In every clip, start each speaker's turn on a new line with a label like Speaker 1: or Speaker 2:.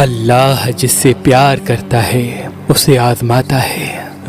Speaker 1: اللہ جس سے پیار کرتا ہے اسے آزماتا ہے،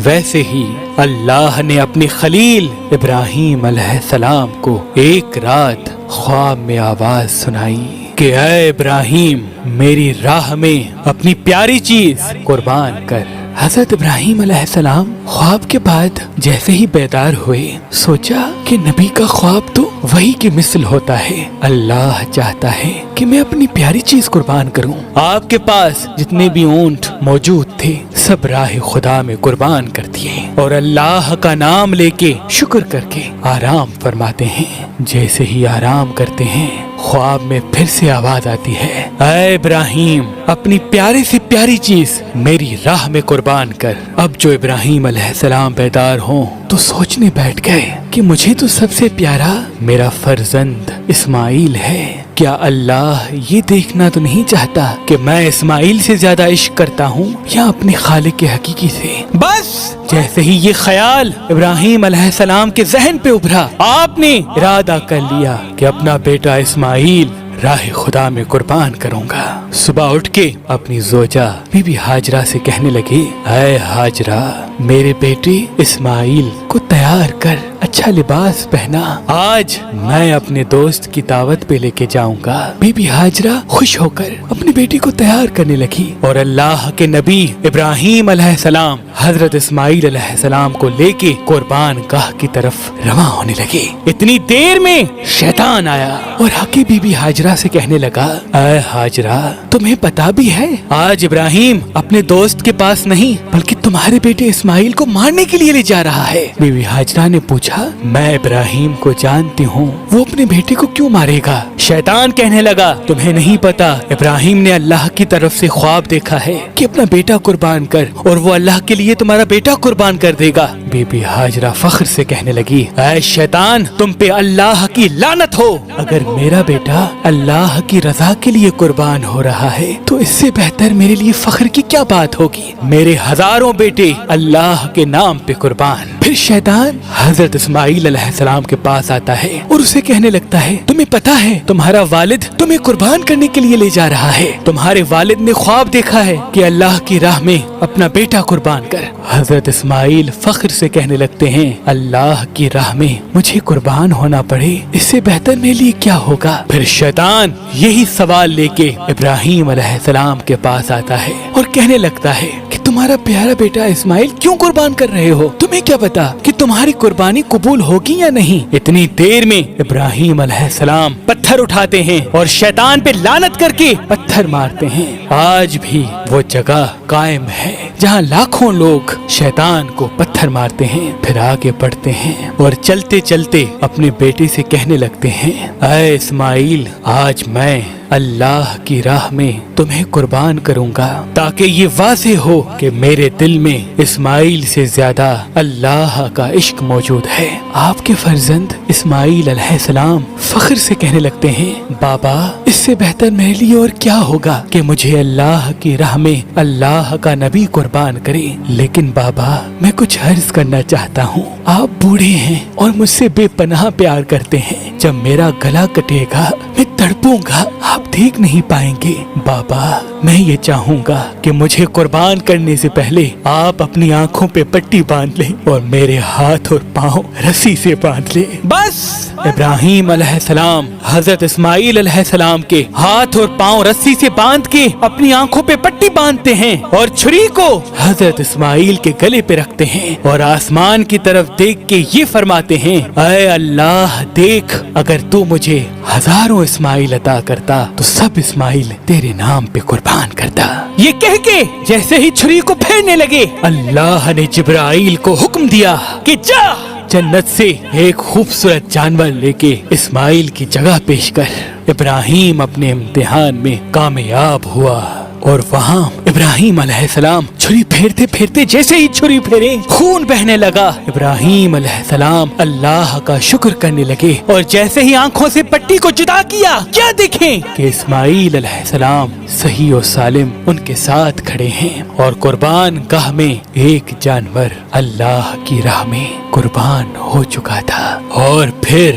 Speaker 1: ویسے ہی اللہ نے اپنے خلیل ابراہیم علیہ السلام کو ایک رات خواب میں آواز سنائی کہ اے ابراہیم، میری راہ میں اپنی پیاری چیز قربان کر۔ حضرت ابراہیم علیہ السلام خواب کے بعد جیسے ہی بیدار ہوئے، سوچا کہ نبی کا خواب تو وہی کی مثل ہوتا ہے، اللہ چاہتا ہے کہ میں اپنی پیاری چیز قربان کروں۔ آپ کے پاس جتنے بھی اونٹ موجود تھے سب راہ خدا میں قربان کر دیے اور اللہ کا نام لے کے شکر کر کے آرام فرماتے ہیں۔ جیسے ہی آرام کرتے ہیں خواب میں پھر سے آواز آتی ہے، اے ابراہیم، اپنی پیاری سے پیاری چیز میری راہ میں قربان کر۔ اب جو ابراہیم علیہ السلام بیدار ہوں تو سوچنے بیٹھ گئے کہ مجھے تو سب سے پیارا میرا فرزند اسماعیل ہے، کیا اللہ یہ دیکھنا تو نہیں چاہتا کہ میں اسماعیل سے زیادہ عشق کرتا ہوں یا اپنے خالق حقیقی سے؟ بس جیسے ہی یہ خیال ابراہیم علیہ السلام کے ذہن پہ ابھرا، آپ نے ارادہ کر لیا کہ اپنا بیٹا اسماعیل راہ خدا میں قربان کروں گا۔ صبح اٹھ کے اپنی زوجہ بی بی ہاجرہ سے کہنے لگے، اے ہاجرہ، میرے بیٹے اسماعیل کو تیار کر، اچھا لباس پہنا، آج میں اپنے دوست کی دعوت پہ لے کے جاؤں گا۔ بی بی ہاجرہ خوش ہو کر اپنی بیٹی کو تیار کرنے لگی اور اللہ کے نبی ابراہیم علیہ السلام حضرت اسماعیل علیہ السلام کو لے کے قربان گاہ کی طرف رواں ہونے لگے۔ اتنی دیر میں شیطان آیا اور آ کے بی بی ہاجرہ سے کہنے لگا، اے ہاجرہ، تمہیں پتا بھی ہے آج ابراہیم اپنے دوست کے پاس نہیں بلکہ تمہارے بیٹے اسماعیل کو مارنے کے لیے لے جا رہا ہے۔ بی بی ہاجرہ نے پوچھا، میں ابراہیم کو جانتی ہوں، وہ اپنے بیٹے کو کیوں مارے گا؟ شیطان کہنے لگا، تمہیں نہیں پتا ابراہیم نے اللہ کی طرف سے خواب دیکھا ہے کہ اپنا بیٹا قربان کر اور وہ اللہ کے لیے تمہارا بیٹا قربان کر دے گا۔ بی بی ہاجرہ فخر سے کہنے لگی، اے شیطان، تم پہ اللہ کی لعنت ہو، اگر میرا بیٹا اللہ کی رضا کے لیے قربان ہو رہا ہے تو اس سے بہتر میرے لیے فخر کی کیا بات ہوگی؟ میرے ہزاروں بیٹے اللہ کے نام پہ قربان۔ پھر شیطان حضرت اسماعیل علیہ السلام کے پاس آتا ہے اور اسے کہنے لگتا ہے، تمہیں پتا ہے تمہارا والد تمہیں قربان کرنے کے لیے لے جا رہا ہے، تمہارے والد نے خواب دیکھا ہے کہ اللہ کی راہ میں اپنا بیٹا قربان کر۔ حضرت اسماعیل فخر سے کہنے لگتے ہیں، اللہ کی راہ میں مجھے قربان ہونا پڑے اس سے بہتر میرے لیے کیا ہوگا؟ پھر شیطان یہی سوال لے کے ابراہیم علیہ السلام کے پاس آتا ہے اور کہنے لگتا ہے کہ تمہارا پیارا بیٹا اسماعیل کیوں قربان کر رہے ہو؟ تمہیں کیا پتا کہ تمہاری قربانی قبول ہوگی یا نہیں؟ اتنی دیر میں ابراہیم علیہ السلام پتھر اٹھاتے ہیں اور شیطان پہ لعنت کر کے پتھر مارتے ہیں۔ آج بھی وہ جگہ قائم ہے جہاں لاکھوں لوگ شیطان کو پتھر مارتے ہیں، پھر آگے بڑھتے ہیں اور چلتے چلتے اپنے بیٹے سے کہنے لگتے ہیں، اے اسماعیل، آج میں اللہ کی راہ میں تمہیں قربان کروں گا تاکہ یہ واضح ہو کہ میرے دل میں اسماعیل سے زیادہ اللہ کا عشق موجود ہے۔ آپ کے فرزند اسماعیل علیہ السلام فخر سے کہنے لگتے ہیں، بابا، اس سے بہتر میرے لیے اور کیا ہوگا کہ مجھے اللہ کی راہ میں اللہ کا نبی قربان کرے، لیکن بابا میں کچھ عرض کرنا چاہتا ہوں۔ آپ بوڑھے ہیں اور مجھ سے بے پناہ پیار کرتے ہیں، جب میرا گلا کٹے گا میں تڑپوں گا، آپ دیکھ نہیں پائیں گے۔ بابا میں یہ چاہوں گا کہ مجھے قربان کرنے سے پہلے آپ اپنی آنکھوں پہ پٹی باندھ لیں اور میرے ہاتھ اور پاؤں رسی سے باندھ لیں۔ بس ابراہیم علیہ السلام حضرت اسماعیل علیہ السلام کے ہاتھ اور پاؤں رسی سے باندھ کے اپنی آنکھوں پہ پٹی باندھتے ہیں اور چھری کو حضرت اسماعیل کے گلے پہ رکھتے ہیں اور آسمان کی طرف دیکھ کے یہ فرماتے ہیں، اے اللہ، دیکھ، اگر تو مجھے ہزاروں اسماعیل عطا کرتا تو سب اسماعیل تیرے نام پہ قربان کرتا۔ یہ کہہ کے جیسے ہی چھری کو پھیرنے لگے، اللہ نے جبرائیل کو حکم دیا کہ جا جنت سے ایک خوبصورت جانور لے کے اسماعیل کی جگہ پیش کر۔ ابراہیم اپنے امتحان میں کامیاب ہوا اور وہاں ابراہیم علیہ السلام چھری پھیرتے پھیرتے جیسے ہی چھری پھیرے خون بہنے لگا۔ ابراہیم علیہ السلام اللہ کا شکر کرنے لگے اور جیسے ہی آنکھوں سے پٹی کو جدا کیا، کیا دیکھیں کہ اسماعیل علیہ السلام صحیح و سالم ان کے ساتھ کھڑے ہیں اور قربان گاہ میں ایک جانور اللہ کی راہ میں قربان ہو چکا تھا۔ اور پھر